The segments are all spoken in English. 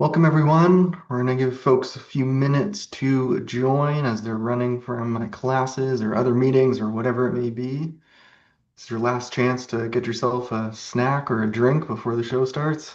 Welcome, everyone. We're going to give folks a few minutes to join as they're running from classes or other meetings or whatever it may be. It's your last chance to get yourself a snack or a drink before the show starts.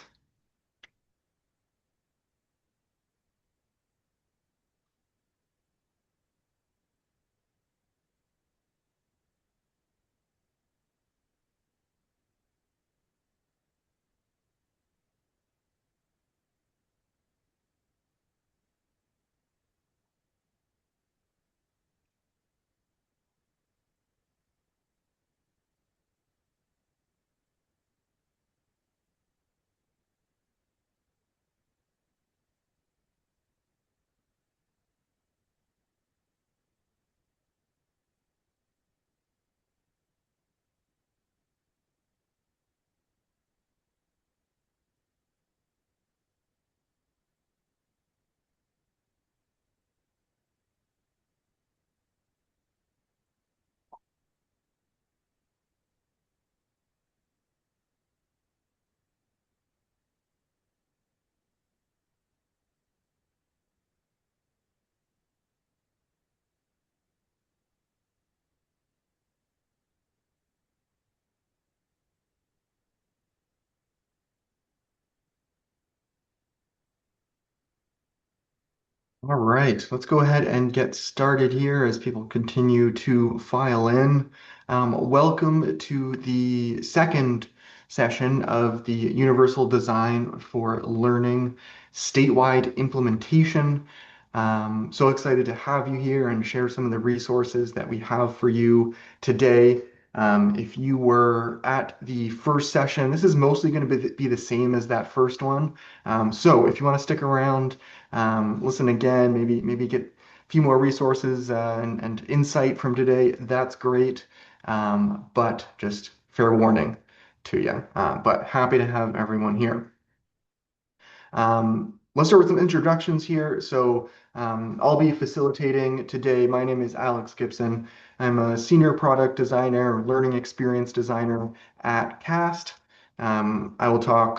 All right, let's go ahead and get started here as people continue to file in. Welcome to the second session of the Universal Design for Learning statewide implementation. So excited to have you here and share some of the resources that we have for you today. If you were at the first session, this is mostly going to be the same as that first one. So if you want to stick around, listen again, maybe get a few more resources and insight from today. That's great. But just fair warning to you. But happy to have everyone here. Let's start with some introductions here. I'll be facilitating today. My name is Alex Gibson. I'm a senior product designer, learning experience designer at Cast. I will talk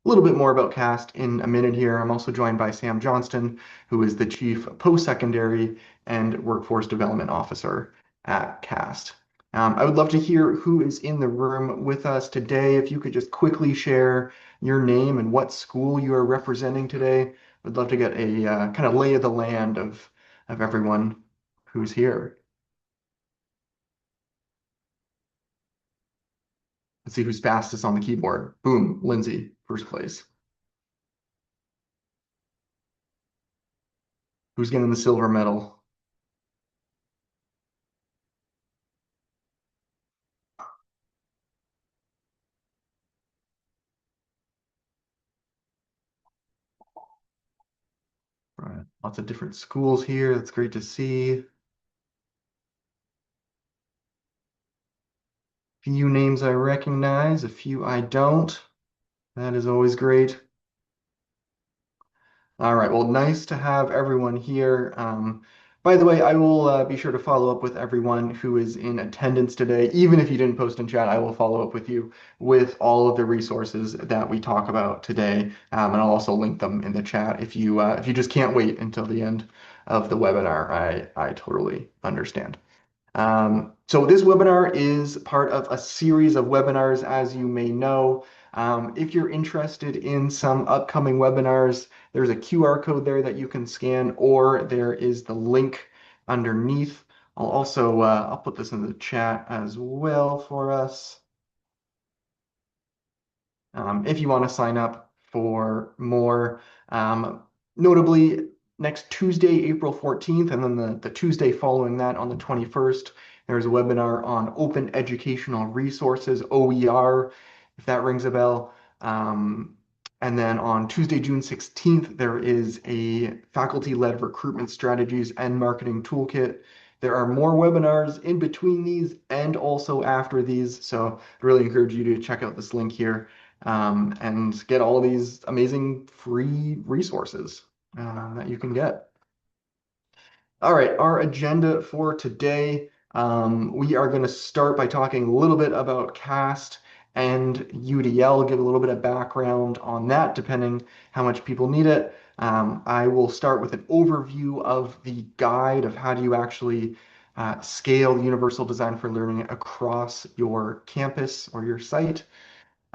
a little bit more about Cast in a minute here. I'm also joined by Sam Johnston, who is the Chief Post-Secondary and Workforce Development Officer at Cast. I would love to hear who is in the room with us today. If you could just quickly share your name and what school you are representing today. Would love to get a kind of lay of the land of everyone who's here. Let's see who's fastest on the keyboard. Boom, Lindsay, first place. Who's getting the silver medal? Right. Lots of different schools here. That's great to see. Few names I recognize, a few I don't. That is always great. All right. Well, nice to have everyone here. By the way, I will be sure to follow up with everyone who is in attendance today. Even if you didn't post in chat, I will follow up with you with all of the resources that we talk about today, and I'll also link them in the chat if you just can't wait until the end of the webinar. I totally understand. So this webinar is part of a series of webinars, as you may know. If you're interested in some upcoming webinars, there's a QR code there that you can scan, or there is the link underneath. I'll put this in the chat as well for us. If you want to sign up for more. Notably, next Tuesday, April 14th, and then the Tuesday following that on the 21st, there's a webinar on open educational resources, OER, if that rings a bell. And then on Tuesday, June 16th, there is a faculty-led recruitment strategies and marketing toolkit. There are more webinars in between these and also after these, so I really encourage you to check out this link here and get all these amazing free resources that you can get. All right, our agenda for today, we are going to start by talking a little bit about CAST and UDL, give a little bit of background on that, depending how much people need it. I will start with an overview of the guide of how do you actually scale universal design for learning across your campus or your site.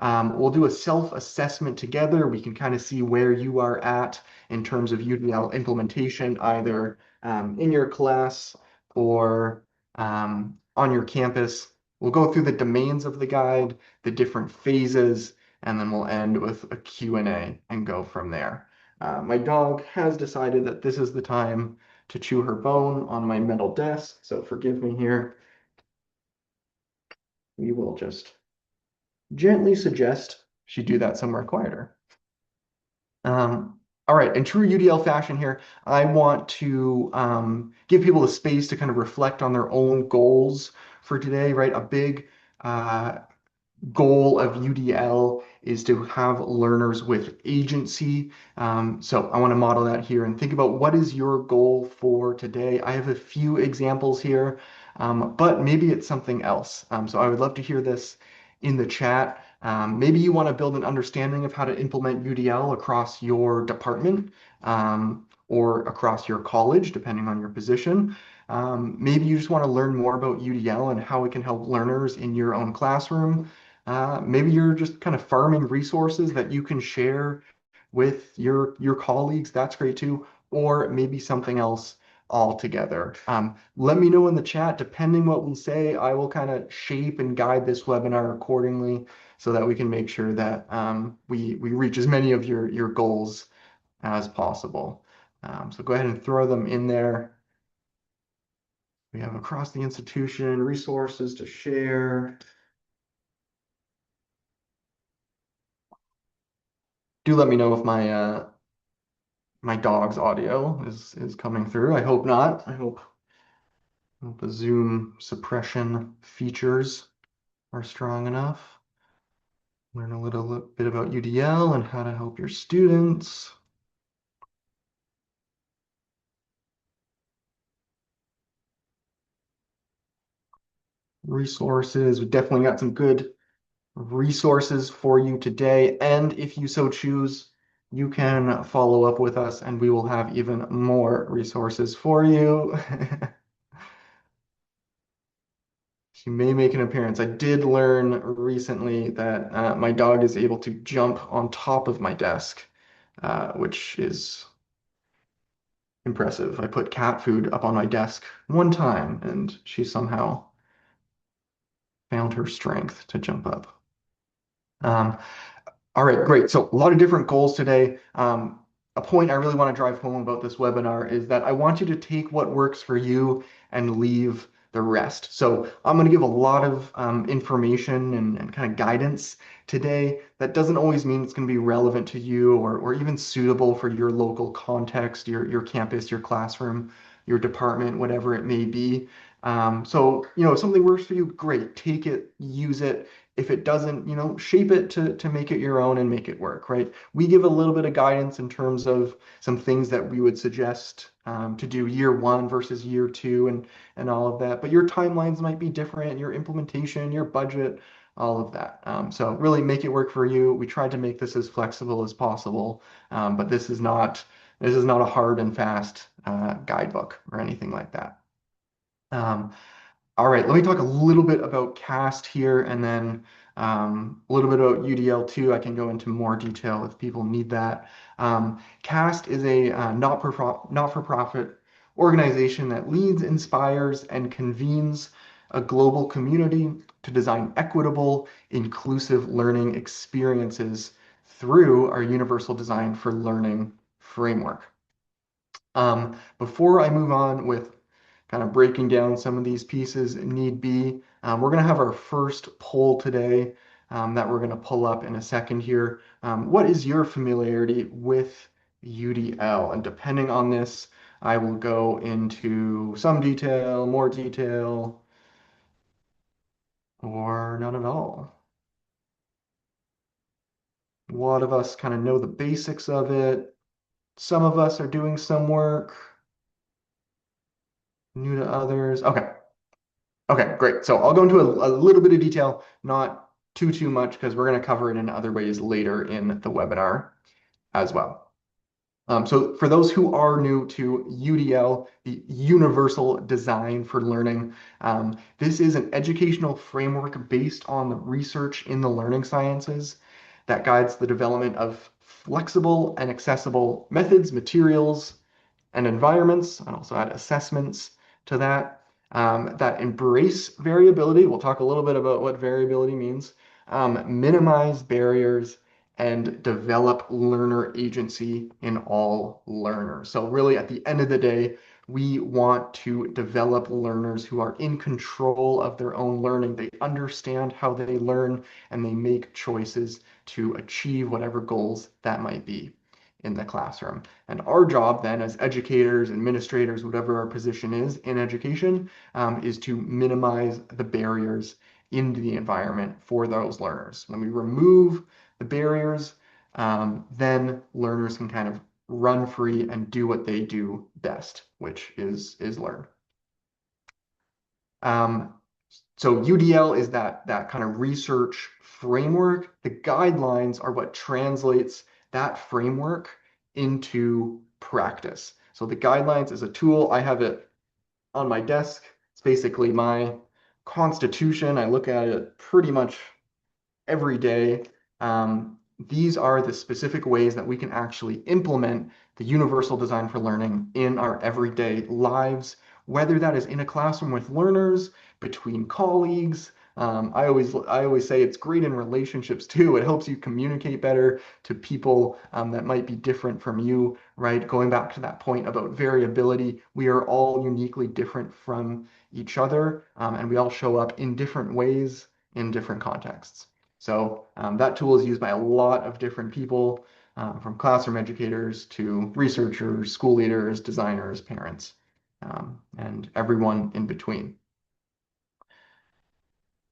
We'll do a self-assessment together. We can kind of see where you are at in terms of UDL implementation, either in your class or on your campus. We'll go through the domains of the guide, the different phases, and then we'll end with a Q&A and go from there. My dog has decided that this is the time to chew her bone on my metal desk, so forgive me here. We will just gently suggest she do that somewhere quieter. All right, in true UDL fashion here, I want to give people the space to kind of reflect on their own goals for today, right? A big uh, goal of UDL is to have learners with agency. So I want to model that here and think about what is your goal for today. I have a few examples here, but maybe it's something else. So I would love to hear this in the chat. Maybe you want to build an understanding of how to implement UDL across your department or across your college, depending on your position. Maybe you just want to learn more about UDL and how it can help learners in your own classroom. Maybe you're just kind of farming resources that you can share with your colleagues. That's great too. Or maybe something else altogether. Let me know in the chat. Depending what we say, I will kind of shape and guide this webinar accordingly so that we can make sure that we reach as many of your goals as possible. So go ahead and throw them in there. We have across the institution resources to share. Do let me know if my dog's audio is coming through. I hope not. I hope the Zoom suppression features are strong enough. Learn a little bit about UDL and how to help your students. Resources. We definitely got some good resources for you today. And if you so choose, you can follow up with us and we will have even more resources for you. She may make an appearance. I did learn recently that my dog is able to jump on top of my desk, which is impressive. I put cat food up on my desk one time and she somehow found her strength to jump up. Um, All right, great. So a lot of different goals today. A point I really want to drive home about this webinar is that I want you to take what works for you and leave the rest. So I'm going to give a lot of information and kind of guidance today. That doesn't always mean it's going to be relevant to you or even suitable for your local context, your campus, your classroom, your department, whatever it may be. If something works for you, great. Take it, use it. If it doesn't, shape it to make it your own and make it work, right? We give a little bit of guidance in terms of some things that we would suggest to do year one versus year two and all of that. But your timelines might be different, your implementation, your budget, all of that. So really make it work for you. We tried to make this as flexible as possible, but this is not a hard and fast guidebook or anything like that. All right, let me talk a little bit about CAST here and then a little bit about UDL2. I can go into more detail if people need that. CAST is a not-for-profit organization that leads, inspires, and convenes a global community to design equitable, inclusive learning experiences through our Universal Design for Learning framework. Before I move on with kind of breaking down some of these pieces need be. We're going to have our first poll today that we're going to pull up in a second here. What is your familiarity with UDL? And depending on this, I will go into some detail, more detail, or none at all. A lot of us kind of know the basics of it. Some of us are doing some work, new to others. Okay. Okay, great. So I'll go into a little bit of detail, not too much because we're going to cover it in other ways later in the webinar as well. So for those who are new to UDL, the Universal Design for Learning, this is an educational framework based on the research in the learning sciences that guides the development of flexible and accessible methods, materials, and environments, and also add assessments to that, that embrace variability. We'll talk a little bit about what variability means, minimize barriers, and develop learner agency in all learners. So really, at the end of the day, we want to develop learners who are in control of their own learning. They understand how they learn, and they make choices to achieve whatever goals that might be in the classroom. And our job then as educators, administrators, whatever our position is in education, is to minimize the barriers into the environment for those learners. When we remove the barriers, then learners can kind of run free and do what they do best, which is learn. Um, so UDL is that kind of research framework. The guidelines are what translates that framework into practice. So the guidelines is a tool. I have it on my desk. It's basically my constitution. I look at it pretty much every day. These are the specific ways that we can actually implement the universal design for learning in our everyday lives, whether that is in a classroom with learners, between colleagues. I always say it's great in relationships too. It helps you communicate better to people that might be different from you, right? Going back to that point about variability, we are all uniquely different from each other, and we all show up in different ways in different contexts. So that tool is used by a lot of different people, from classroom educators to researchers, school leaders, designers, parents, and everyone in between.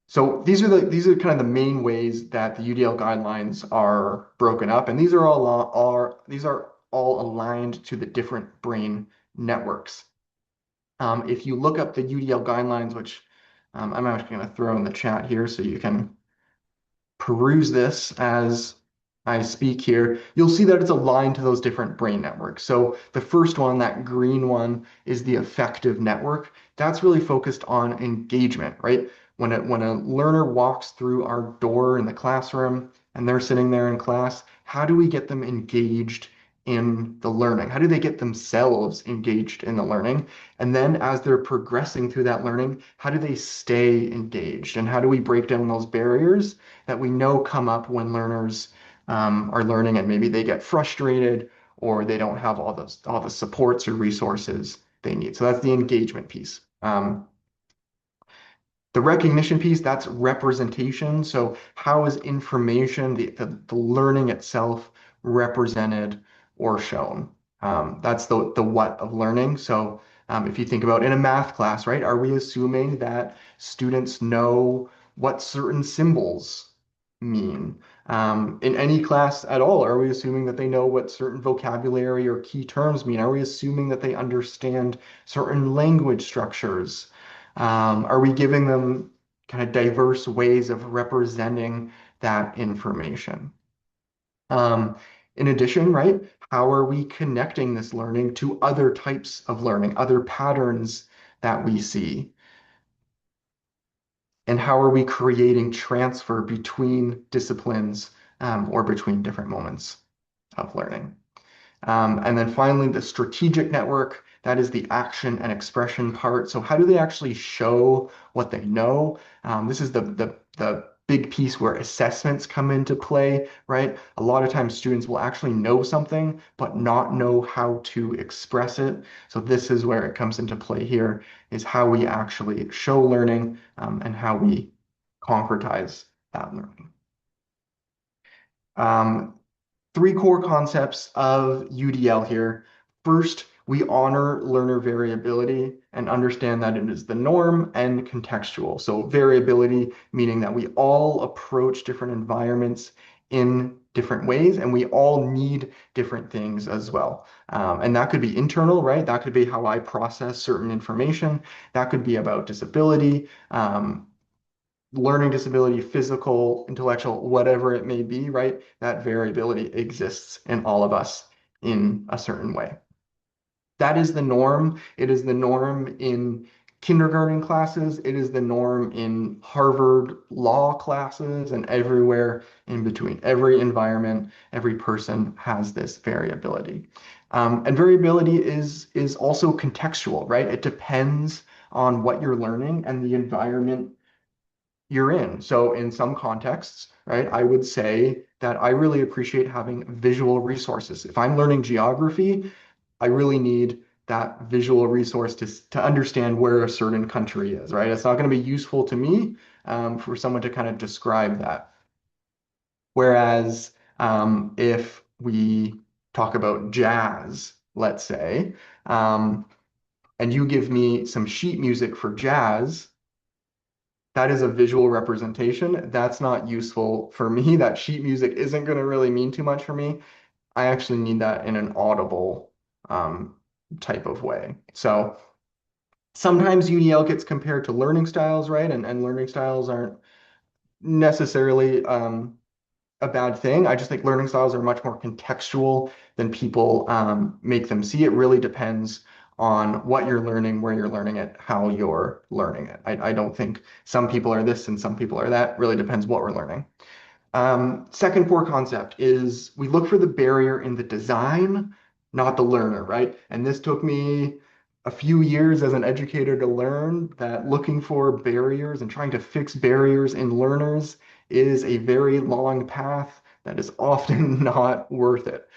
So these are kind of the main ways that the UDL guidelines are broken up, and these are all aligned to the different brain networks. If you look up the UDL guidelines, which I'm actually going to throw in the chat here so you can peruse this as I speak here, you'll see that it's aligned to those different brain networks. So the first one, that green one, is the affective network. That's really focused on engagement, right? When a learner walks through our door in the classroom and they're sitting there in class, how do we get them engaged in the learning? How do they get themselves engaged in the learning? And then as they're progressing through that learning, how do they stay engaged? And how do we break down those barriers that we know come up when learners are learning and maybe they get frustrated or they don't have all the supports or resources they need. So that's the engagement piece. The recognition piece, that's representation. So how is information, the learning itself represented or shown? That's the what of learning. So if you think about in a math class, right, are we assuming that students know what certain symbols mean? In any class at all, are we assuming that they know what certain vocabulary or key terms mean? Are we assuming that they understand certain language structures? Are we giving them kind of diverse ways of representing that information? Um, in addition, right, how are we connecting this learning to other types of learning, other patterns that we see? And how are we creating transfer between disciplines or between different moments of learning? And then finally, the strategic network, that is the action and expression part. So how do they actually show what they know? This is the big piece where assessments come into play, right? A lot of times students will actually know something, but not know how to express it. So this is where it comes into play here, is how we actually show learning and how we concretize that learning. Three core concepts of UDL here. First, we honor learner variability and understand that it is the norm and contextual. So variability, meaning that we all approach different environments in different ways, and we all need different things as well. And that could be internal, right? That could be how I process certain information. That could be about disability. learning disability, physical, intellectual, whatever it may be, right? That variability exists in all of us in a certain way. That is the norm. It is the norm in kindergarten classes. It is the norm in Harvard law classes and everywhere in between. Every environment, every person has this variability. And variability is also contextual, right? It depends on what you're learning and the environment you're in. So in some contexts, right, I would say that I really appreciate having visual resources. If I'm learning geography, I really need that visual resource to understand where a certain country is, right? It's not going to be useful to me for someone to kind of describe that. Whereas if we talk about jazz, let's say, um, and you give me some sheet music for jazz, that is a visual representation. That's not useful for me. That sheet music isn't going to really mean too much for me. I actually need that in an audible um, type of way. So sometimes UDL gets compared to learning styles, right? And learning styles aren't necessarily a bad thing. I just think learning styles are much more contextual than people make them see. It really depends on what you're learning, where you're learning it, how you're learning it. I don't think some people are this and some people are that. It really depends what we're learning. Second core concept is we look for the barrier in the design, not the learner, right? And this took me a few years as an educator to learn that looking for barriers and trying to fix barriers in learners is a very long path that is often not worth it.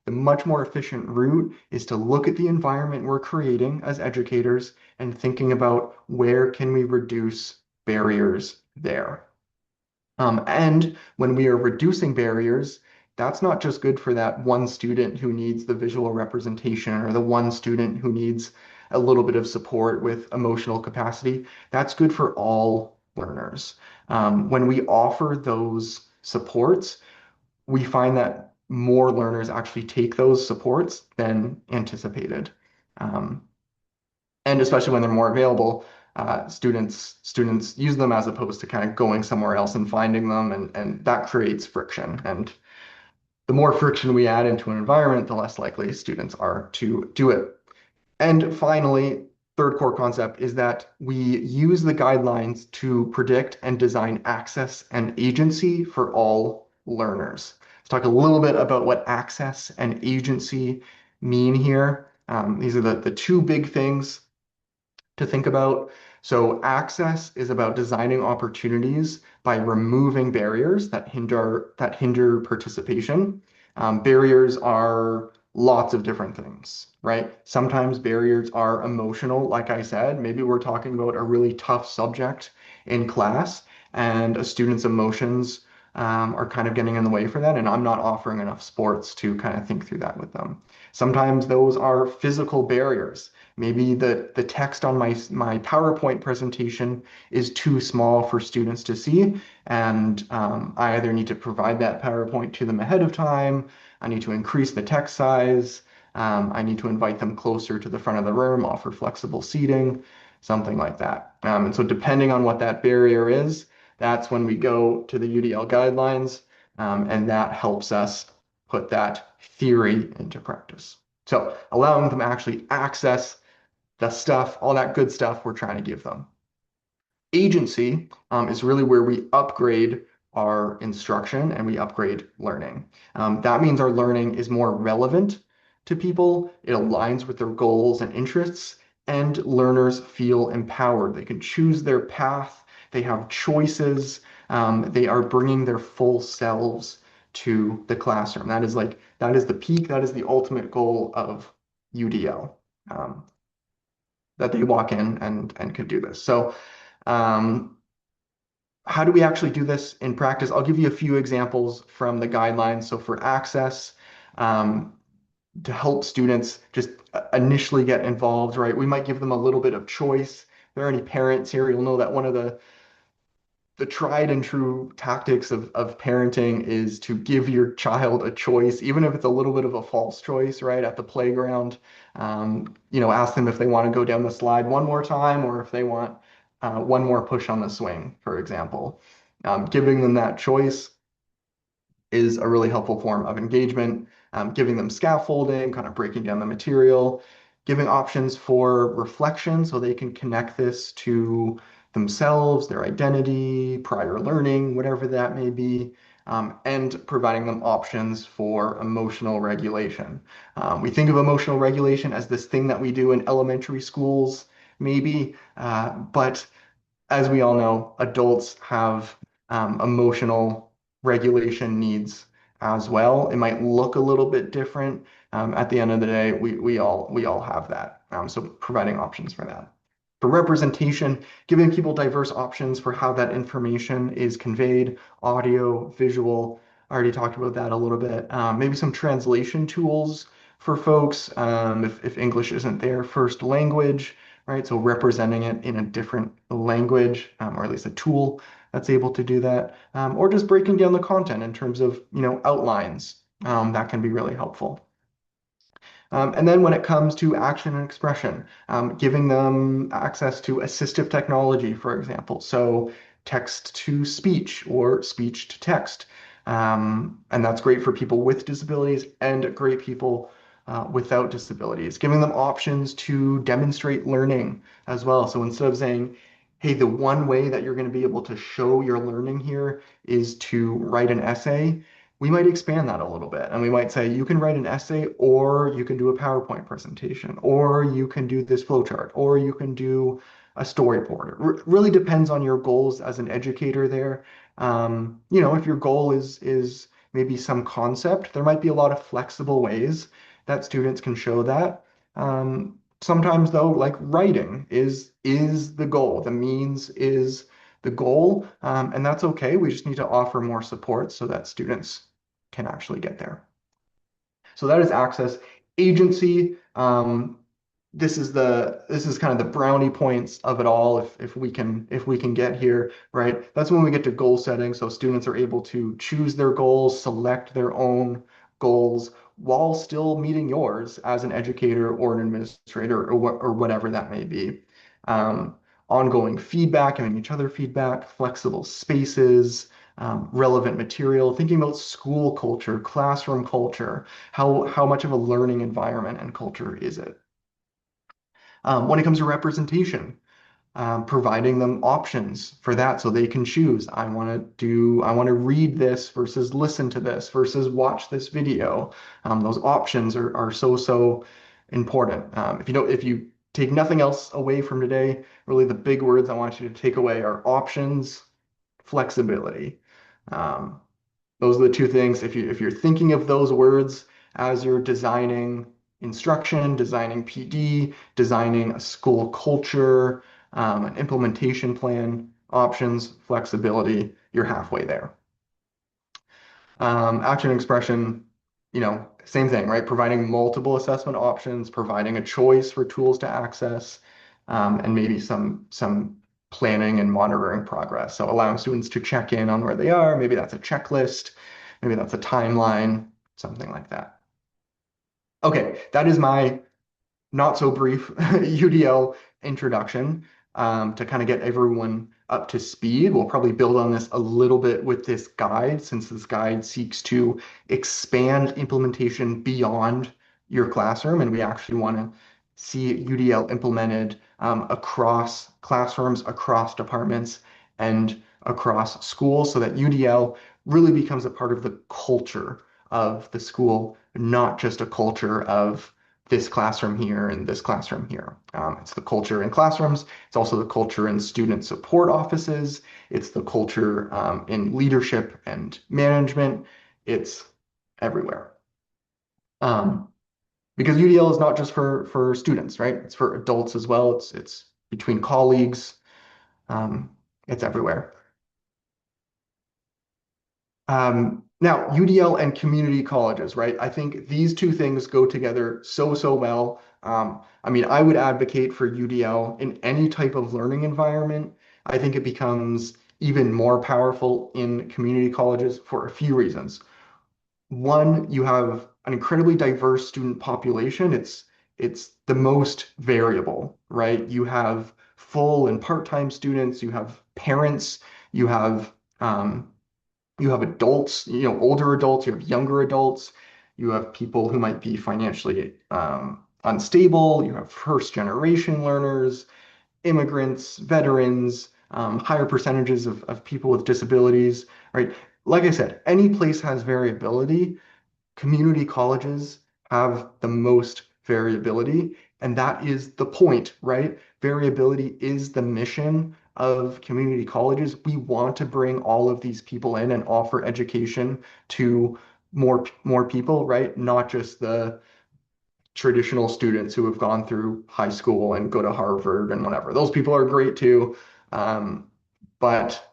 The much more efficient route is to look at the environment we're creating as educators and thinking about where can we reduce barriers there. And when we are reducing barriers, that's not just good for that one student who needs the visual representation or the one student who needs a little bit of support with emotional capacity. That's good for all learners. When we offer those supports, we find that more learners actually take those supports than anticipated. Um, and especially when they're more available, students use them as opposed to kind of going somewhere else and finding them, and that creates friction. And the more friction we add into an environment, the less likely students are to do it. And finally, third core concept is that we use the guidelines to predict and design access and agency for all learners. Let's talk a little bit about what access and agency mean here. These are the two big things to think about. So access is about designing opportunities by removing barriers that hinder participation. Barriers are lots of different things, right? Sometimes barriers are emotional, like I said. Maybe we're talking about a really tough subject in class, and a student's emotions are kind of getting in the way for that, and I'm not offering enough sports to kind of think through that with them. Sometimes those are physical barriers. Maybe the text on my PowerPoint presentation is too small for students to see, and I either need to provide that PowerPoint to them ahead of time, I need to increase the text size, I need to invite them closer to the front of the room, offer flexible seating, something like that. And so depending on what that barrier is, that's when we go to the UDL guidelines, and that helps us put that theory into practice. So allowing them to actually access the stuff, all that good stuff we're trying to give them. Agency is really where we upgrade our instruction and we upgrade learning. That means our learning is more relevant to people, it aligns with their goals and interests, and learners feel empowered. They can choose their path, they have choices, they are bringing their full selves to the classroom. That is the peak, that is the ultimate goal of UDL. That they walk in and can do this. So um, how do we actually do this in practice? I'll give you a few examples from the guidelines. So for access, um, to help students just initially get involved, right? We might give them a little bit of choice. If there are any parents here, you'll know that one of the tried and true tactics of parenting is to give your child a choice, even if it's a little bit of a false choice, right? At the playground, ask them if they want to go down the slide one more time or if they want one more push on the swing, for example. Giving them that choice is a really helpful form of engagement, giving them scaffolding, kind of breaking down the material, giving options for reflection so they can connect this to themselves, their identity, prior learning, whatever that may be, and providing them options for emotional regulation. We think of emotional regulation as this thing that we do in elementary schools, maybe, but as we all know, adults have emotional regulation needs as well. It might look a little bit different. At the end of the day, we all have that. So providing options for that. For representation, giving people diverse options for how that information is conveyed, audio, visual. I already talked about that a little bit. Maybe some translation tools for folks if English isn't their first language, right? So representing it in a different language, or at least a tool that's able to do that, or just breaking down the content in terms of, outlines. That can be really helpful. And then when it comes to action and expression, giving them access to assistive technology, for example, so text to speech or speech to text. And that's great for people with disabilities and great people without disabilities, giving them options to demonstrate learning as well. So instead of saying, hey, the one way that you're going to be able to show your learning here is to write an essay, we might expand that a little bit. And we might say, you can write an essay, or you can do a PowerPoint presentation, or you can do this flowchart, or you can do a storyboard. It really depends on your goals as an educator there. If your goal is maybe some concept, there might be a lot of flexible ways that students can show that. Sometimes though, like writing is the goal. The means is the goal, and that's okay. We just need to offer more support so that students can actually get there. So that is access. Agency. This is kind of the brownie points of it all. If we can get here, right? That's when we get to goal setting. So students are able to choose their goals, select their own goals while still meeting yours as an educator or an administrator or whatever that may be. Um, Ongoing feedback, giving each other feedback, flexible spaces, relevant material, thinking about school culture, classroom culture, how much of a learning environment and culture is it? When it comes to representation, providing them options for that so they can choose. I want to read this versus listen to this versus watch this video. Those options are so important. If you take nothing else away from today, really the big words I want you to take away are options, flexibility. Um, those are the two things. If you're thinking of those words as you're designing instruction, designing PD, designing a school culture, an implementation plan, options, flexibility, you're halfway there. Action expression, same thing, right? Providing multiple assessment options, providing a choice for tools to access, and maybe some planning and monitoring progress. So allowing students to check in on where they are. Maybe that's a checklist, maybe that's a timeline, something like that. Okay, that is my not so brief UDL introduction to kind of get everyone up to speed. We'll probably build on this a little bit with this guide, since this guide seeks to expand implementation beyond your classroom, and we actually want to see UDL implemented across classrooms, across departments, and across schools, so that UDL really becomes a part of the culture of the school, not just a culture of this classroom here and this classroom here. It's the culture in classrooms. It's also the culture in student support offices. It's the culture in leadership and management. It's everywhere. Um, because UDL is not just for students, right? It's for adults as well. It's between colleagues. Um, it's everywhere. Now, UDL and community colleges, right? I think these two things go together so well. I mean, I would advocate for UDL in any type of learning environment. I think it becomes even more powerful in community colleges for a few reasons. One, you have an incredibly diverse student population. It's the most variable, right? You have full and part-time students, you have parents, you have um, you have adults, older adults, you have younger adults, you have people who might be financially unstable, you have first generation learners, immigrants, veterans, higher percentages of people with disabilities, right? Like I said, any place has variability. Community colleges have the most variability, and that is the point, right? Variability is the mission of community colleges. We want to bring all of these people in and offer education to more people, right? Not just the traditional students who have gone through high school and go to Harvard and whatever. Those people are great too. Um, but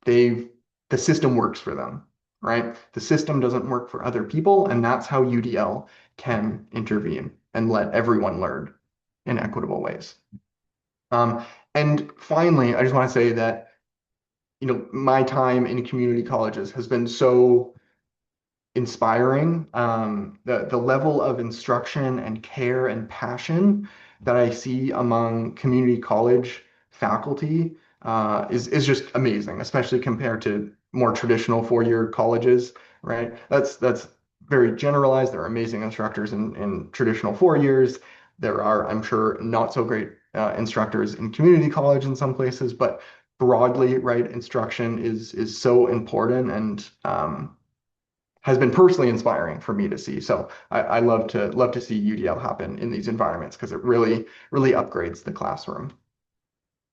they've the system works for them, right? The system doesn't work for other people, and that's how UDL can intervene and let everyone learn in equitable ways. Um, and finally, I just want to say that, my time in community colleges has been so inspiring. The level of instruction and care and passion that I see among community college faculty is just amazing, especially compared to more traditional four-year colleges, right? That's very generalized. There are amazing instructors in traditional 4 years. There are, I'm sure, not so great instructors in community college in some places, but broadly, right, instruction is so important and has been personally inspiring for me to see. So I love to see UDL happen in these environments because it really upgrades the classroom.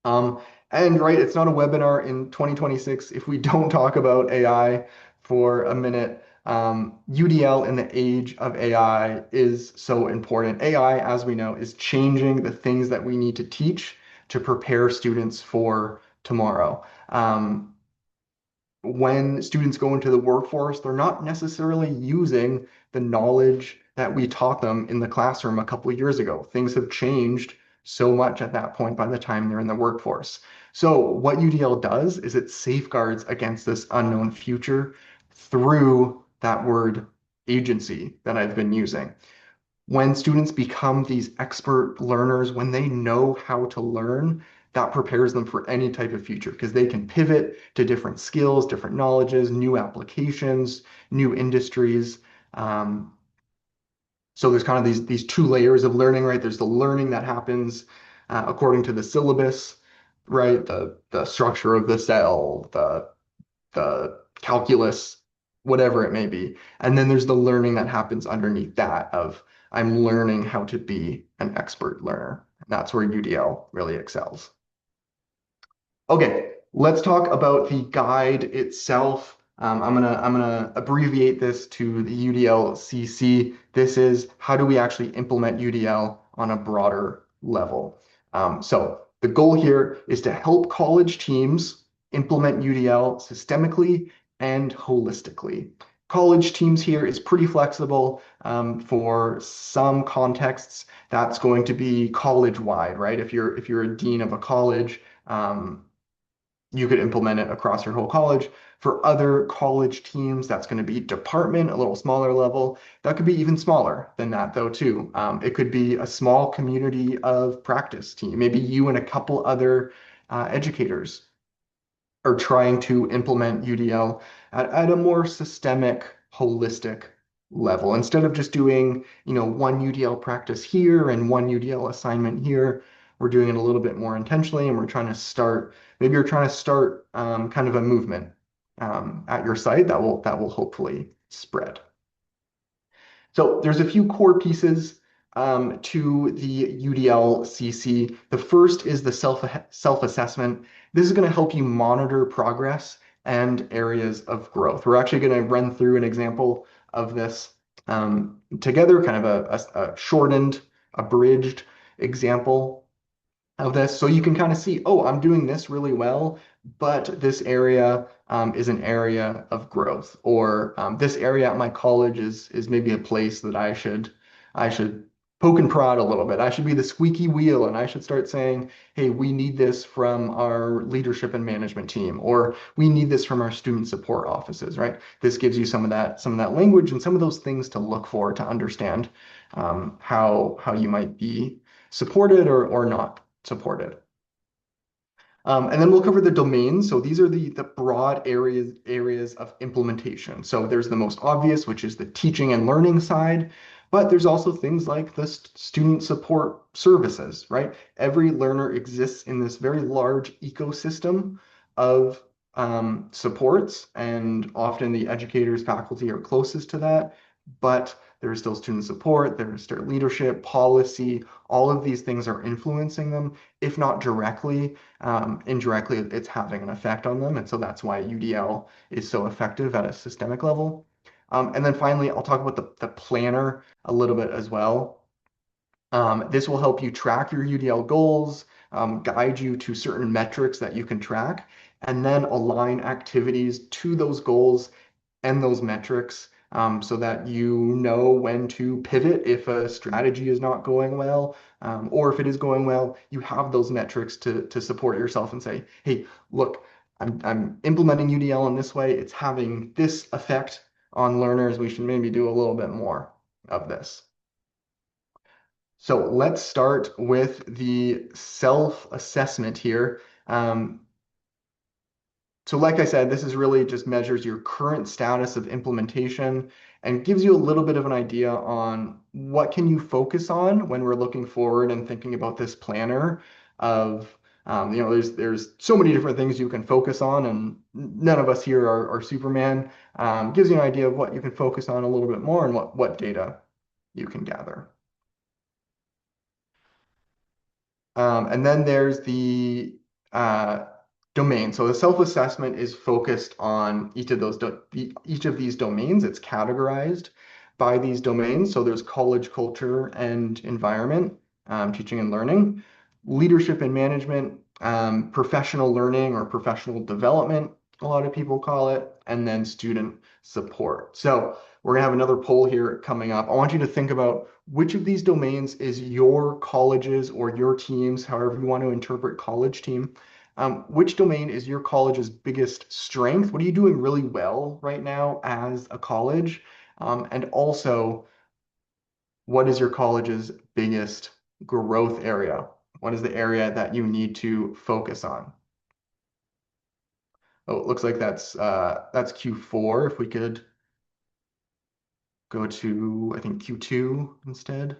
Um, and right, it's not a webinar in 2026 if we don't talk about AI for a minute. UDL in the age of AI is so important. AI, as we know, is changing the things that we need to teach to prepare students for tomorrow. When students go into the workforce, they're not necessarily using the knowledge that we taught them in the classroom a couple of years ago. Things have changed so much at that point by the time they're in the workforce. So what UDL does is it safeguards against this unknown future through that word agency that I've been using. When students become these expert learners, when they know how to learn, that prepares them for any type of future because they can pivot to different skills, different knowledges, new applications, new industries. Um, so there's kind of these two layers of learning, right? There's the learning that happens according to the syllabus, right? The structure of the cell, the calculus, whatever it may be. And then there's the learning that happens underneath that of I'm learning how to be an expert learner. And that's where UDL really excels. Okay, let's talk about the guide itself. I'm gonna abbreviate this to the UDL-CC. This is how do we actually implement UDL on a broader level. So the goal here is to help college teams implement UDL systemically and holistically. College teams here is pretty flexible. For some contexts, that's going to be college-wide, right? If you're a dean of a college, you could implement it across your whole college. For other college teams, that's going to be department, a little smaller level. That could be even smaller than that, though, too. It could be a small community of practice team. Maybe you and a couple other educators are trying to implement UDL at a more systemic, holistic level. Instead of just doing, one UDL practice here and one UDL assignment here, we're doing it a little bit more intentionally, and we're trying to start, maybe you're trying to start kind of a movement at your site that will hopefully spread. So there's a few core pieces to the UDL-CC. The first is the self-assessment. This is going to help you monitor progress and areas of growth. We're actually going to run through an example of this together, kind of a shortened, abridged example of this. So you can kind of see, oh, I'm doing this really well, but this area is an area of growth, or this area at my college is maybe a place that I should poke and prod a little bit. I should be the squeaky wheel, and I should start saying, hey, we need this from our leadership and management team, or we need this from our student support offices, right? This gives you some of that language and some of those things to look for to understand how you might be supported or not supported. And then we'll cover the domains. So these are the broad areas of implementation. So there's the most obvious, which is the teaching and learning side, but there's also things like the student support services, right? Every learner exists in this very large ecosystem of supports, and often the educators, faculty are closest to that, but there's still student support, there's still leadership, policy, all of these things are influencing them, if not directly indirectly, it's having an effect on them. And so that's why UDL is so effective at a systemic level. And then finally, I'll talk about the planner a little bit as well. This will help you track your UDL goals, guide you to certain metrics that you can track, and then align activities to those goals and those metrics so that you know when to pivot if a strategy is not going well, or if it is going well, you have those metrics to support yourself and say, hey, look, I'm implementing UDL in this way. It's having this effect on learners. We should maybe do a little bit more of this. So let's start with the self-assessment here. So like I said, this is really just measures your current status of implementation and gives you a little bit of an idea on what can you focus on when we're looking forward and thinking about this planner of, there's so many different things you can focus on, and none of us here are Superman. Gives you an idea of what you can focus on a little bit more and what data you can gather. And then there's the uh, domain. So the self-assessment is focused on each of these domains. It's categorized by these domains. So there's college culture and environment, teaching and learning, leadership and management, professional learning or professional development, a lot of people call it, and then student support. So we're gonna have another poll here coming up. I want you to think about which of these domains is your college's or your team's, however you want to interpret college team, which domain is your college's biggest strength? What are you doing really well right now as a college? And also, what is your college's biggest growth area? What is the area that you need to focus on? Oh, it looks like that's Q4. If we could go to, I think, Q2 instead.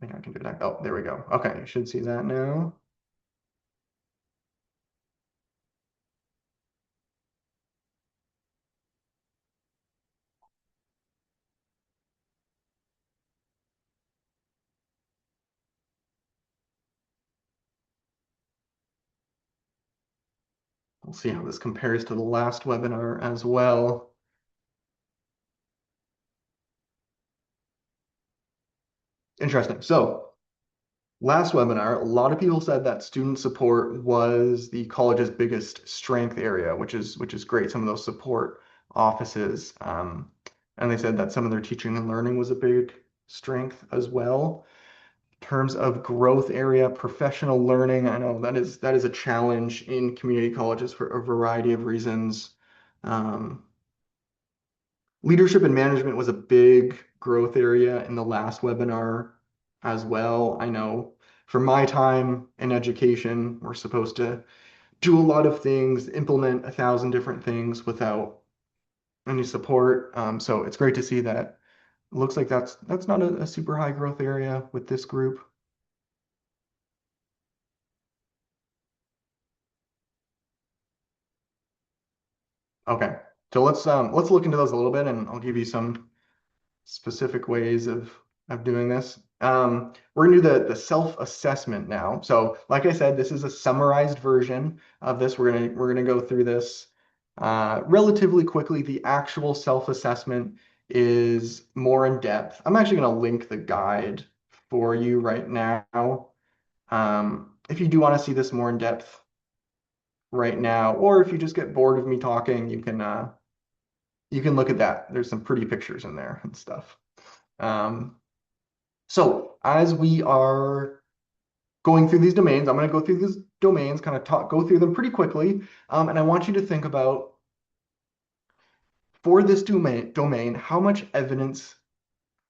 I think I can do that. Oh, there we go. Okay, you should see that now. We'll see how this compares to the last webinar as well. Interesting. So last webinar, a lot of people said that student support was the college's biggest strength area, which is great. Some of those support offices, and they said that some of their teaching and learning was a big strength as well. In terms of growth area, professional learning, I know that is a challenge in community colleges for a variety of reasons. Um, Leadership and management was a big growth area in the last webinar as well. I know for my time in education, we're supposed to do a lot of things, implement 1,000 different things without any support. So it's great to see that. It looks like that's not a super high growth area with this group. Okay, so let's look into those a little bit, and I'll give you some specific ways of doing this. We're gonna do the self-assessment now. So, like I said, this is a summarized version of this. We're gonna go through this relatively quickly. The actual self-assessment is more in depth. I'm actually gonna link the guide for you right now. If you do want to see this more in depth right now, or if you just get bored of me talking, you can look at that. There's some pretty pictures in there and stuff. Um, so as we are going through these domains. I'm going to go through these domains, kind of go through them pretty quickly. And I want you to think about for this domain, how much evidence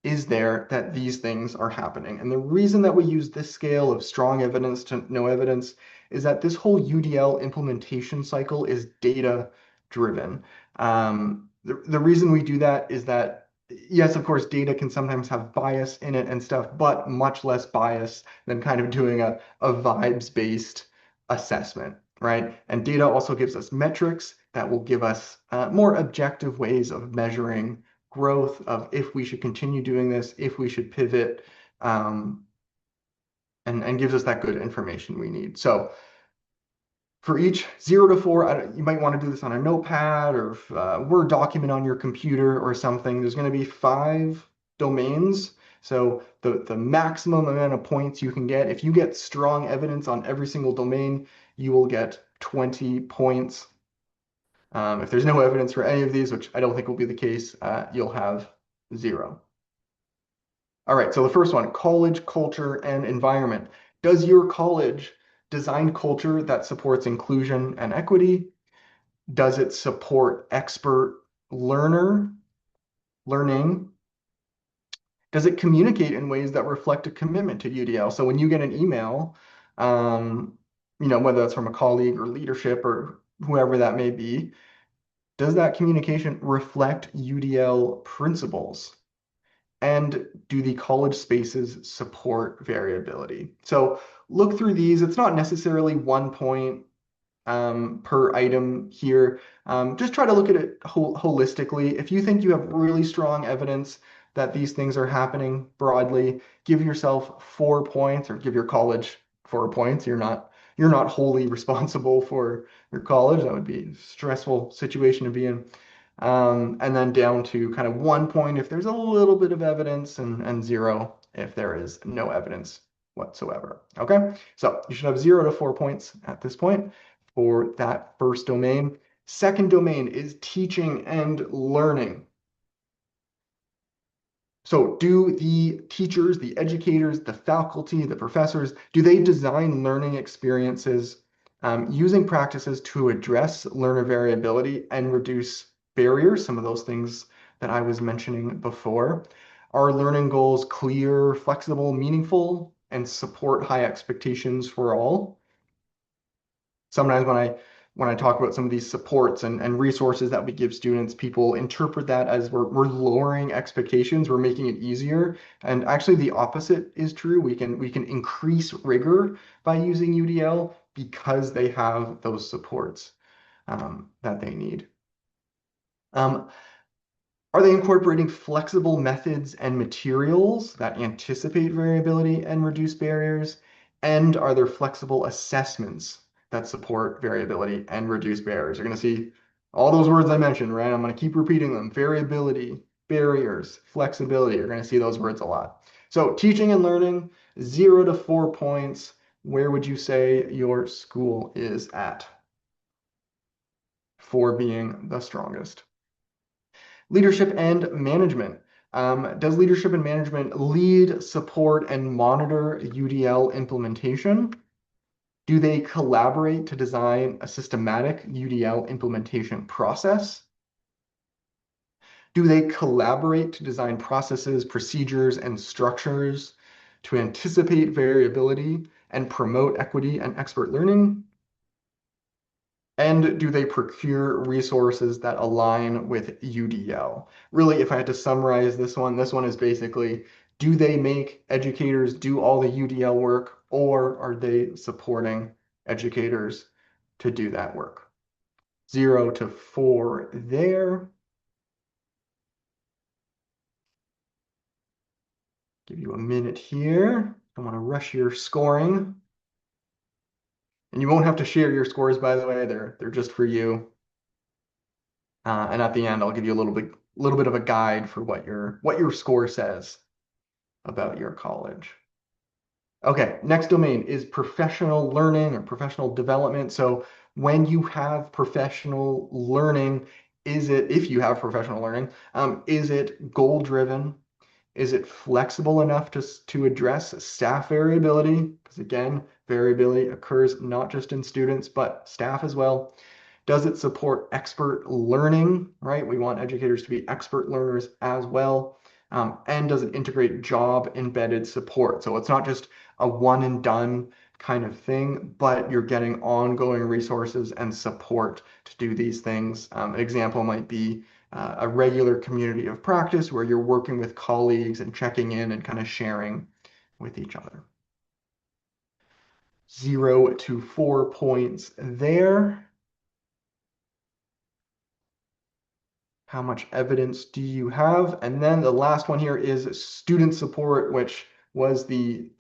is there that these things are happening? And the reason that we use this scale of strong evidence to no evidence is that this whole UDL implementation cycle is data driven. The reason we do that is that, yes, of course, data can sometimes have bias in it and stuff, but much less bias than kind of doing a vibes-based assessment, right? And data also gives us metrics that will give us more objective ways of measuring growth of if we should continue doing this, if we should pivot, um, and gives us that good information we need. So for each 0 to 4, you might want to do this on a notepad or Word document on your computer or something. There's going to be 5 domains. So the maximum amount of points you can get, if you get strong evidence on every single domain, you will get 20 points. If there's no evidence for any of these, which I don't think will be the case, you'll have 0. All right, so the first one, college culture and environment. Does your college design culture that supports inclusion and equity? Does it support expert learning? Does it communicate in ways that reflect a commitment to UDL? So when you get an email, um, whether that's from a colleague or leadership or whoever that may be, does that communication reflect UDL principles? And do the college spaces support variability? So look through these. It's not necessarily 1 point per item here. Just try to look at it holistically. If you think you have really strong evidence that these things are happening broadly, give yourself 4 points or give your college 4 points. You're not wholly responsible for your college. That would be a stressful situation to be in. And then down to kind of 1 point if there's a little bit of evidence and 0 if there is no evidence whatsoever. Okay, so you should have 0 to 4 points at this point for that first domain. Second domain is teaching and learning. So do the teachers, the educators, the faculty, the professors, do they design learning experiences using practices to address learner variability and reduce barriers, some of those things that I was mentioning before? Are learning goals clear, flexible, meaningful, and support high expectations for all? Sometimes when I talk about some of these supports and resources that we give students, people interpret that as we're lowering expectations, we're making it easier. And actually the opposite is true. We can increase rigor by using UDL because they have those supports that they need. Are they incorporating flexible methods and materials that anticipate variability and reduce barriers? And are there flexible assessments that support variability and reduce barriers? You're going to see all those words I mentioned, right? I'm going to keep repeating them. Variability, barriers, flexibility. You're going to see those words a lot. So teaching and learning, 0 to 4 points. Where would you say your school is at for being the strongest? Leadership and management. Does leadership and management lead, support, and monitor UDL implementation? Do they collaborate to design a systematic UDL implementation process? Do they collaborate to design processes, procedures, and structures to anticipate variability and promote equity and expert learning? And do they procure resources that align with UDL? Really, if I had to summarize this one is basically, do they make educators do all the UDL work, or are they supporting educators to do that work? 0 to 4 there. Give you a minute here. Don't want to rush your scoring. And you won't have to share your scores, by the way. They're just for you. And at the end, I'll give you a little bit of a guide for what your score says about your college. Okay, next domain is professional learning or professional development. So when you have professional learning, if you have professional learning, is it goal driven? Is it flexible enough to address staff variability? Because again, variability occurs not just in students, but staff as well. Does it support expert learning, right? We want educators to be expert learners as well. And does it integrate job embedded support? So it's not just a one and done kind of thing, but you're getting ongoing resources and support to do these things. An example might be a regular community of practice where you're working with colleagues and checking in and kind of sharing with each other. 0 to 4 points there. How much evidence do you have? And then the last one here is student support, which was the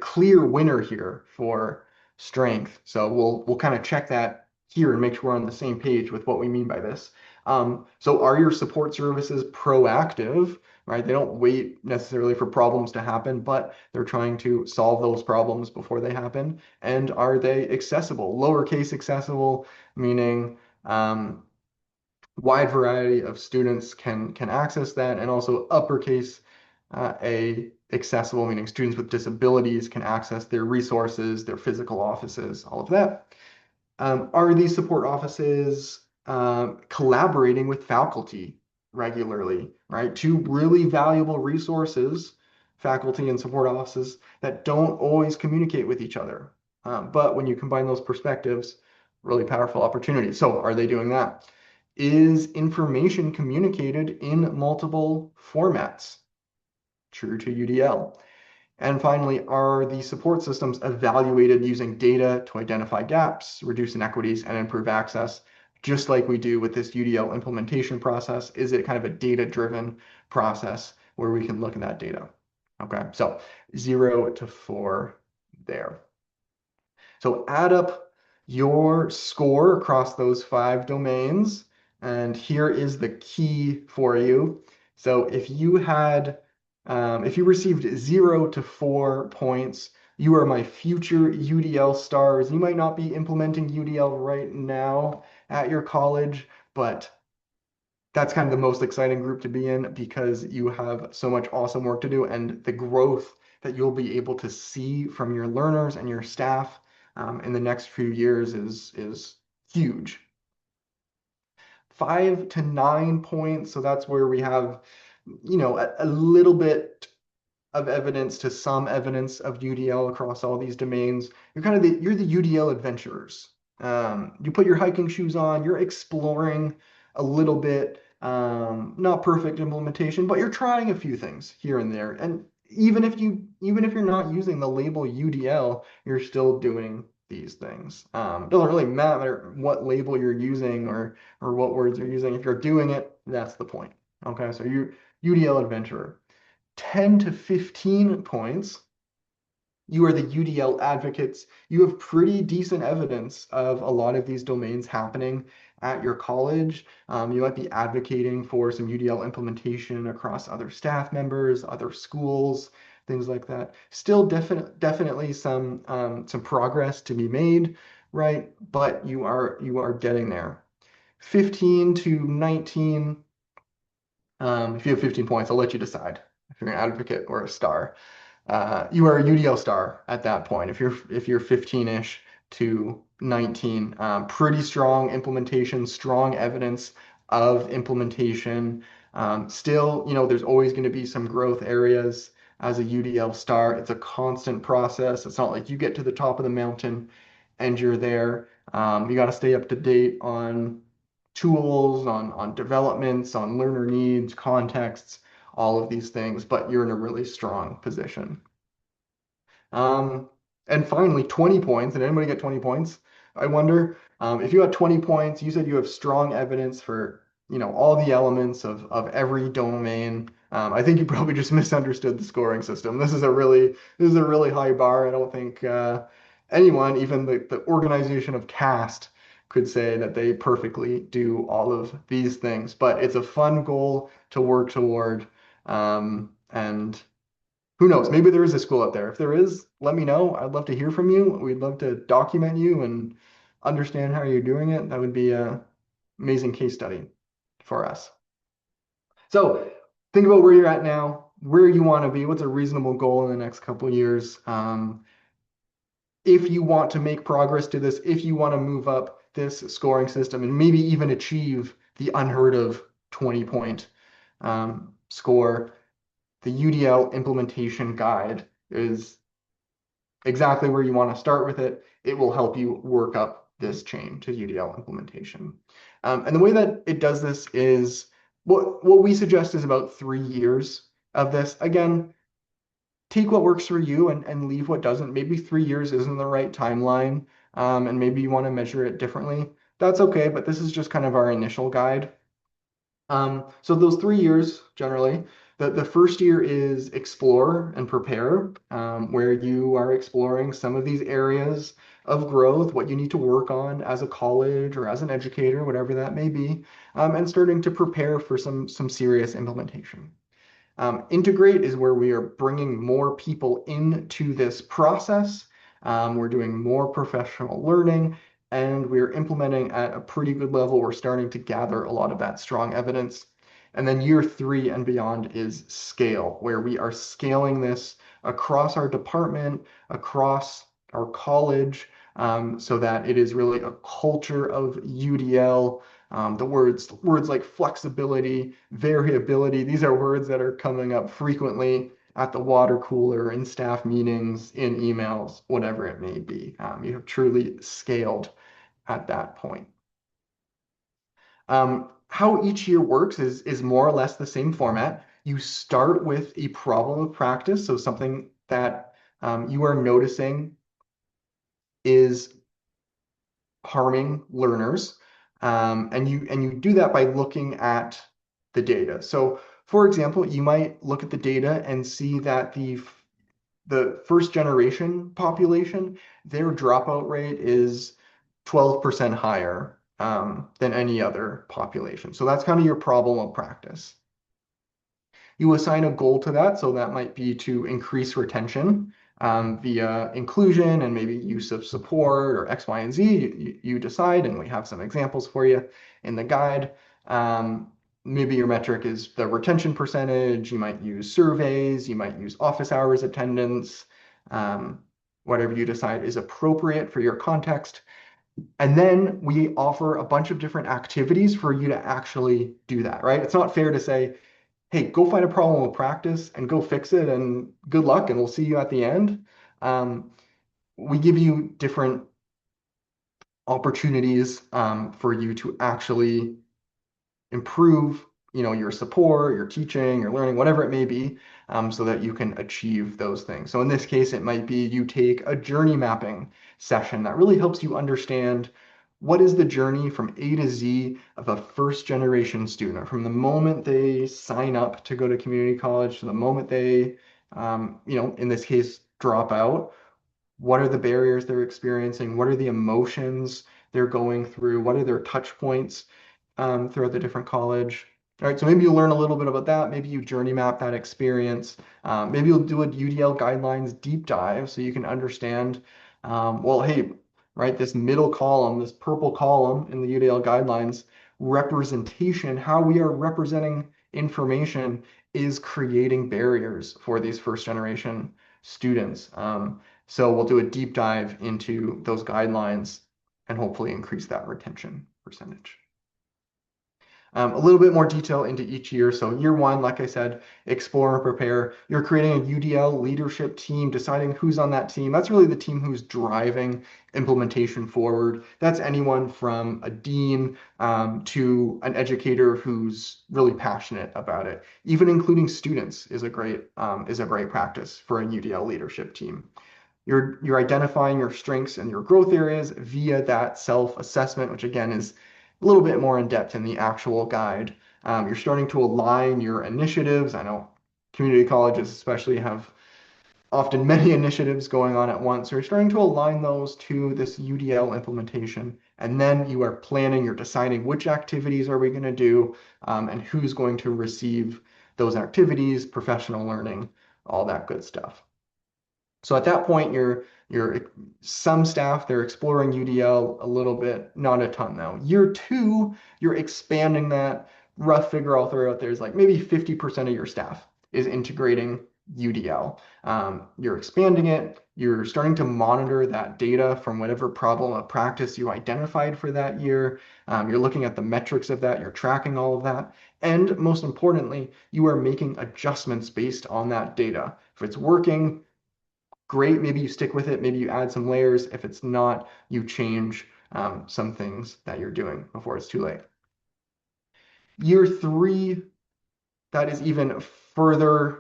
clear winner here for strength. So we'll kind of check that here and make sure we're on the same page with what we mean by this. So are your support services proactive, right? They don't wait necessarily for problems to happen, but they're trying to solve those problems before they happen. And are they accessible? Lowercase accessible, meaning wide variety of students can access that, and also uppercase A accessible, meaning students with disabilities can access their resources, their physical offices, all of that. Are these support offices collaborating with faculty regularly, right? Two really valuable resources, faculty and support offices, that don't always communicate with each other. But when you combine those perspectives, really powerful opportunities. So are they doing that? Is information communicated in multiple formats? True to UDL. And finally, are the support systems evaluated using data to identify gaps, reduce inequities, and improve access, just like we do with this UDL implementation process? Is it kind of a data-driven process where we can look at that data? Okay, so 0 to 4 there. So add up your score across those 5 domains, and here is the key for you. So if you received 0 to 4 points, you are my future UDL stars. You might not be implementing UDL right now at your college, but that's kind of the most exciting group to be in because you have so much awesome work to do, and the growth that you'll be able to see from your learners and your staff in the next few years is huge. 5 to 9 points, so that's where we have, a little bit of evidence to some evidence of UDL across all these domains. You're the UDL adventurers. You put your hiking shoes on, you're exploring a little bit, not perfect implementation, but you're trying a few things here and there. And even if you're not using the label UDL, you're still doing these things. It doesn't really matter what label you're using or what words you're using. If you're doing it, that's the point. Okay, so you're UDL adventurer. 10 to 15 points, you are the UDL advocates. You have pretty decent evidence of a lot of these domains happening at your college. You might be advocating for some UDL implementation across other staff members, other schools, things like that. Still definitely some progress to be made, right? But you are getting there. 15 to 19, if you have 15 points, I'll let you decide if you're an advocate or a star. You are a UDL star at that point. If you're 15-ish to 19, pretty strong implementation, strong evidence of implementation. Still, there's always going to be some growth areas as a UDL star. It's a constant process. It's not like you get to the top of the mountain and you're there. You got to stay up to date on tools, on developments, on learner needs, contexts, all of these things, but you're in a really strong position. Um, and finally, 20 points. Did anybody get 20 points? I wonder. If you got 20 points, you said you have strong evidence for, all the elements of every domain. I think you probably just misunderstood the scoring system. This is a really high bar. I don't think anyone, even the organization of CAST, could say that they perfectly do all of these things. But it's a fun goal to work toward. And who knows? Maybe there is a school out there. If there is, let me know. I'd love to hear from you. We'd love to document you and understand how you're doing it. That would be an amazing case study for us. So think about where you're at now. where you want to be, what's a reasonable goal in the next couple of years. If you want to make progress to this, if you want to move up this scoring system and maybe even achieve the unheard of 20-point score, the UDL implementation guide is exactly where you want to start with it. It will help you work up this chain to UDL implementation. And the way that it does this is what we suggest is about 3 years of this. Again, take what works for you and leave what doesn't. Maybe 3 years isn't the right timeline, and maybe you want to measure it differently. That's okay, but this is just kind of our initial guide. So those 3 years generally, the first year is explore and prepare, where you are exploring some of these areas of growth, what you need to work on as a college or as an educator, whatever that may be, and starting to prepare for some serious implementation. Integrate is where we are bringing more people into this process. We're doing more professional learning, and we're implementing at a pretty good level. We're starting to gather a lot of that strong evidence. And then year 3 and beyond is scale, where we are scaling this across our department, across our college, so that it is really a culture of UDL. The words like flexibility, variability, these are words that are coming up frequently at the water cooler, in staff meetings, in emails, whatever it may be. You have truly scaled at that point. How each year works is more or less the same format. You start with a problem of practice, so something that you are noticing is harming learners. And you do that by looking at the data. So for example, you might look at the data and see that the first generation population, their dropout rate is 12% higher than any other population. So that's kind of your problem of practice. You assign a goal to that, so that might be to increase retention via inclusion and maybe use of support or X, Y, and Z. You decide, and we have some examples for you in the guide. Maybe your metric is the retention percentage. You might use surveys. You might use office hours attendance. Whatever you decide is appropriate for your context. And then we offer a bunch of different activities for you to actually do that, right? It's not fair to say, hey, go find a problem with practice and go fix it and good luck and we'll see you at the end. We give you different opportunities for you to actually improve, your support, your teaching, your learning, whatever it may be, so that you can achieve those things. So in this case, it might be you take a journey mapping session that really helps you understand what is the journey from A to Z of a first generation student, from the moment they sign up to go to community college to the moment they, in this case, drop out. What are the barriers they're experiencing? What are the emotions they're going through? What are their touch points throughout the different college? All right, so maybe you'll learn a little bit about that. Maybe you journey map that experience. Maybe you'll do a UDL guidelines deep dive so you can understand, well, hey, right, this middle column, this purple column in the UDL guidelines, representation, how we are representing information is creating barriers for these first generation students. So we'll do a deep dive into those guidelines and hopefully increase that retention percentage. A little bit more detail into each year. So year 1, like I said, explore and prepare. You're creating a UDL leadership team, deciding who's on that team. That's really the team who's driving implementation forward. That's anyone from a dean to an educator who's really passionate about it. Even including students is a great practice for a UDL leadership team. You're identifying your strengths and your growth areas via that self-assessment, which again is a little bit more in depth in the actual guide. You're starting to align your initiatives. I know community colleges especially have often many initiatives going on at once. So you're starting to align those to this UDL implementation. And then you are planning, you're deciding which activities are we going to do and who's going to receive those activities, professional learning, all that good stuff. So at that point, some staff, they're exploring UDL a little bit, not a ton though. Year 2, you're expanding that. Rough figure I'll throw out there is like maybe 50% of your staff is integrating UDL. You're expanding it, you're starting to monitor that data from whatever problem of practice you identified for that year. You're looking at the metrics of that, you're tracking all of that. And most importantly, you are making adjustments based on that data. If it's working, great, maybe you stick with it, maybe you add some layers. If it's not, you change some things that you're doing before it's too late. Year three, that is even further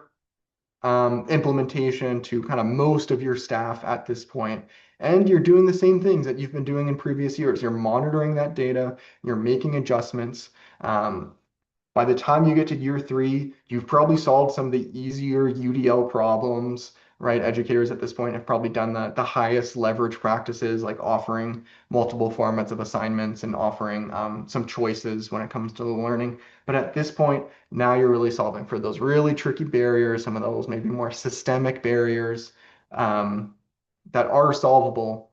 implementation to kind of most of your staff at this point. And you're doing the same things that you've been doing in previous years. You're monitoring that data, you're making adjustments. By the time you get to year three, you've probably solved some of the easier UDL problems, right? Educators at this point have probably done the highest leverage practices, like offering multiple formats of assignments and offering some choices when it comes to the learning. But at this point, now you're really solving for those really tricky barriers, some of those maybe more systemic barriers that are solvable,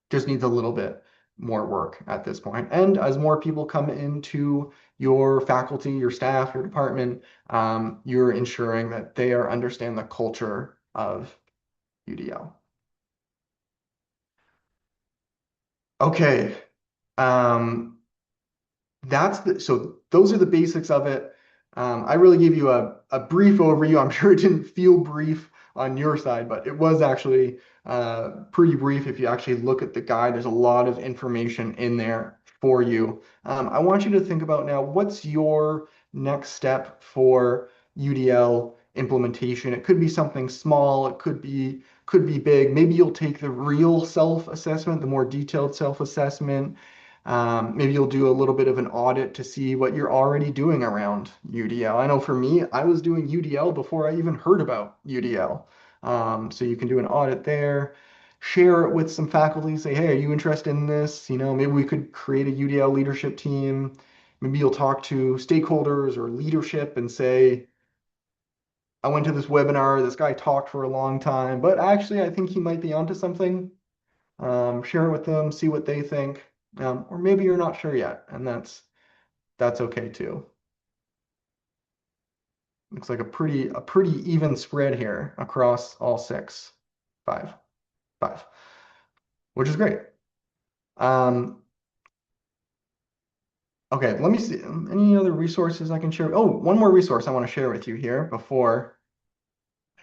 just needs a little bit more work at this point. And as more people come into your faculty, your staff, your department, you're ensuring that they are understand the culture of UDL. Okay. Um, so those are the basics of it. I really gave you a brief overview. I'm sure it didn't feel brief on your side, but it was actually pretty brief. If you actually look at the guide, there's a lot of information in there for you. I want you to think about now, what's your next step for UDL implementation? It could be something small, it could be big. Maybe you'll take the real self-assessment, the more detailed self-assessment. Maybe you'll do a little bit of an audit to see what you're already doing around UDL. I know for me, I was doing UDL before I even heard about UDL. So you can do an audit there, share it with some faculty, say, hey, are you interested in this? Maybe we could create a UDL leadership team. Maybe you'll talk to stakeholders or leadership and say, I went to this webinar, this guy talked for a long time, but actually I think he might be onto something. Share it with them, see what they think. Or maybe you're not sure yet, and that's okay too. Looks like a pretty even spread here across all six, five, five, which is great. Um, okay, let me see. Any other resources I can share? Oh, one more resource I want to share with you here before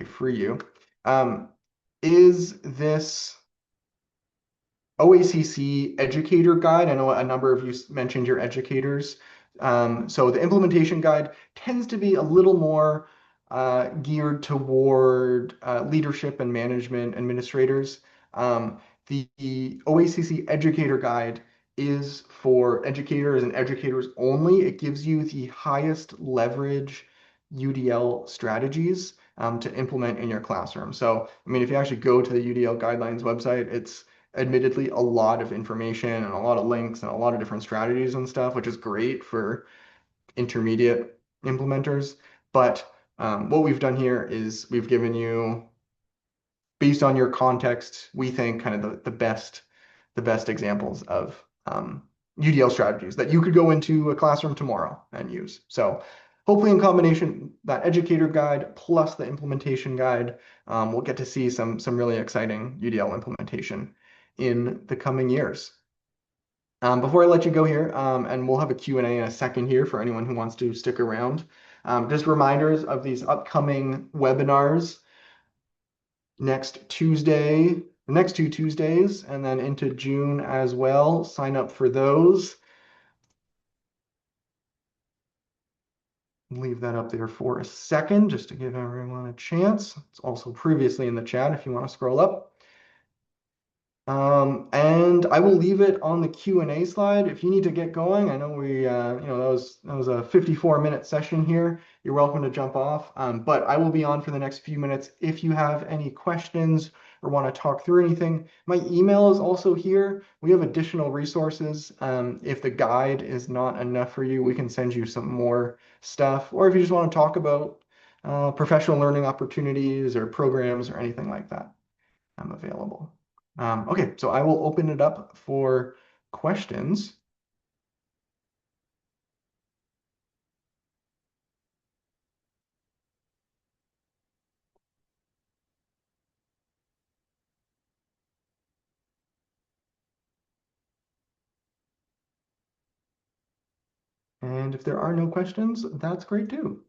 I free you. Um, is this OACC educator guide? I know a number of you mentioned your educators. So the implementation guide tends to be a little more geared toward leadership and management administrators. The OACC educator guide is for educators and educators only. It gives you the highest leverage UDL strategies to implement in your classroom. So, I mean, if you actually go to the UDL guidelines website, it's admittedly a lot of information and a lot of links and a lot of different strategies and stuff, which is great for intermediate implementers. But what we've done here is we've given you, based on your context, we think kind of the best examples of UDL strategies that you could go into a classroom tomorrow and use. So hopefully in combination, that educator guide plus the implementation guide, we'll get to see some really exciting UDL implementation in the coming years. Before I let you go here, and we'll have a Q&A in a second here for anyone who wants to stick around. Just reminders of these upcoming webinars next Tuesday, the next 2 Tuesdays, and then into June as well. Sign up for those. Leave that up there for a second just to give everyone a chance. It's also previously in the chat if you want to scroll up. And I will leave it on the Q&A slide if you need to get going. I know that was a 54-minute session here. You're welcome to jump off, but I will be on for the next few minutes if you have any questions or want to talk through anything. My email is also here. We have additional resources. If the guide is not enough for you, we can send you some more stuff. Or if you just want to talk about professional learning opportunities or programs or anything like that, I'm available. Okay, so I will open it up for questions. And if there are no questions, that's great too.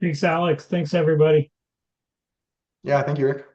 Thanks, Alex. Thanks, everybody. Yeah, thank you, Rick.